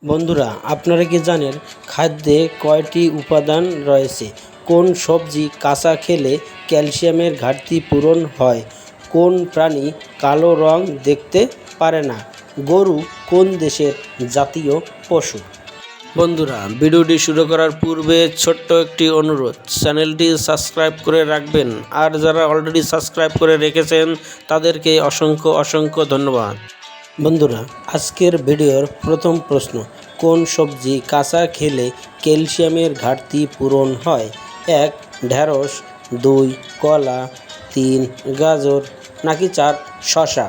বন্ধুরা, আপনারা কি জানেন খাদ্যে কয়টি উপাদান রয়েছে? কোন সবজি কাঁচা খেলে ক্যালসিয়ামের ঘাটতি পূরণ হয়? কোন প্রাণী কালো রং দেখতে পারে না? গরু কোন দেশের জাতীয় পশু? বন্ধুরা, ভিডিওটি শুরু করার পূর্বে ছোট্ট একটি অনুরোধ, চ্যানেলটি সাবস্ক্রাইব করে রাখবেন। আর যারা অলরেডি সাবস্ক্রাইব করে রেখেছেন তাদেরকে অসংখ্য ধন্যবাদ। বন্ধুরা, আজকের ভিডিওর প্রথম প্রশ্ন, কোন সবজি কাঁচা খেলে ক্যালসিয়ামের ঘাটতি পূরণ হয়? 1. ঢেঁড়স, 2. কলা, 3. গাজর, নাকি 4. শসা?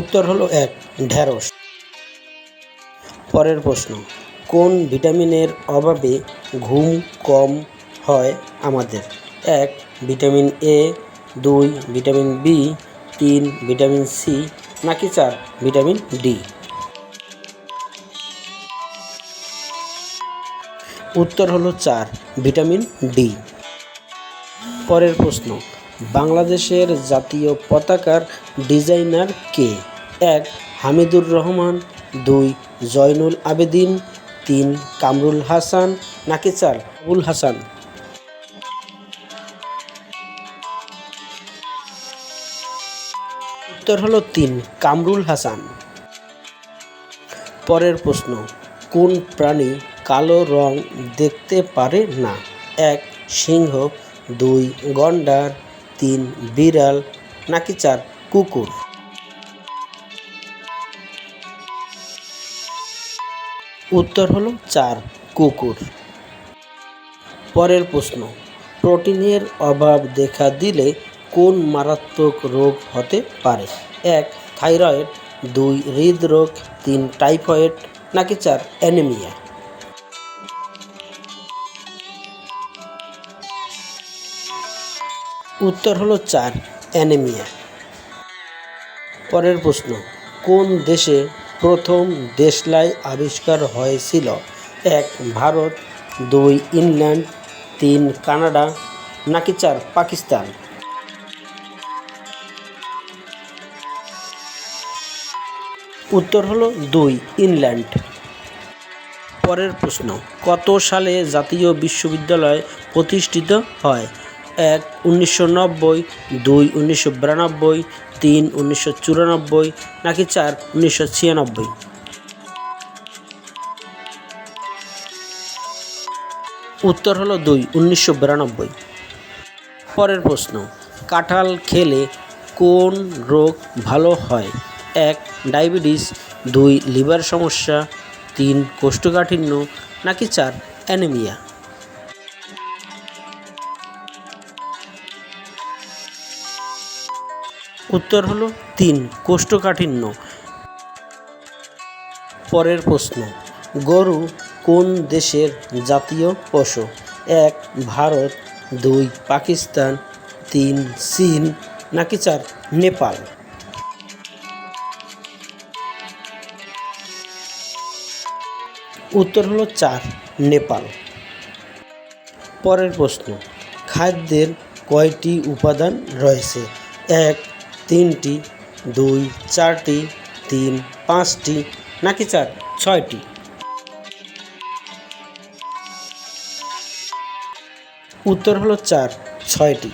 উত্তর হলো 1. ঢেঁড়স। পরের প্রশ্ন, কোন ভিটামিনের অভাবে ঘুম কম হয় আমাদের? 1. Vitamin A, 2. Vitamin B, 3. Vitamin C, নাকি 4. Vitamin D? উত্তর হলো 4. Vitamin D. পরের প্রশ্ন, বাংলাদেশের জাতীয় পতাকার ডিজাইনার কে? 1. হামিদুর রহমান, 2. জয়নুল আবেদিন, 3. কামরুল হাসান, নাকি 4. আবুল হাসান? উত্তর হলো 3. কামরুল হাসান। পরের প্রশ্ন, কোন প্রাণী কালো রং দেখতে পারে না? 1. সিংহ, 2. গন্ডার, 3. বিড়াল, নাকি 4. কুকুর? উত্তর হলো 4. কুকুর। পরের প্রশ্ন, প্রোটিনের অভাব দেখা দিলে কোন মারাত্মক রোগ হতে পারে? 1. থাইরয়েড, 2. হৃদরোগ, 3. টাইফয়েড, নাকি 4. অ্যানিমিয়া? উত্তর হলো 4. অ্যানিমিয়া। পরের প্রশ্ন, কোন দেশে প্রথম দেশলাই আবিষ্কার হয়েছিল? 1. ভারত, 2. ইংল্যান্ড, 3. কানাডা, নাকি 4. পাকিস্তান? উত্তর হলো 2. ইংল্যান্ড। পরের প্রশ্ন, কত সালে জাতীয় বিশ্ববিদ্যালয় প্রতিষ্ঠিত হয়? 1. 1990, 2. 1992, 3. 1994, নাকি 4. 1996? উত্তর হলো 2. 1992। পরের প্রশ্ন, কাঁঠাল খেলে কোন রোগ ভালো হয়? 1. ডায়াবেটিস, 2. লিভার সমস্যা, 3. কোষ্ঠকাঠিন্য, নাকি 4. অ্যানিমিয়া? উত্তর হলো 3. কোষ্ঠকাঠিন্য। পরের প্রশ্ন, গরু কোন দেশের জাতীয় পশু? 1. ভারত, 2. পাকিস্তান, 3. চীন, নাকি 4. নেপাল? উত্তর হলো 4. নেপাল। পরের প্রশ্ন, খাদ্যের কয়টি উপাদান রয়েছে? 1. 3টি, 2. 4টি, 3. 5টি, নাকি 4. 6টি? উত্তর হলো 4. 6টি।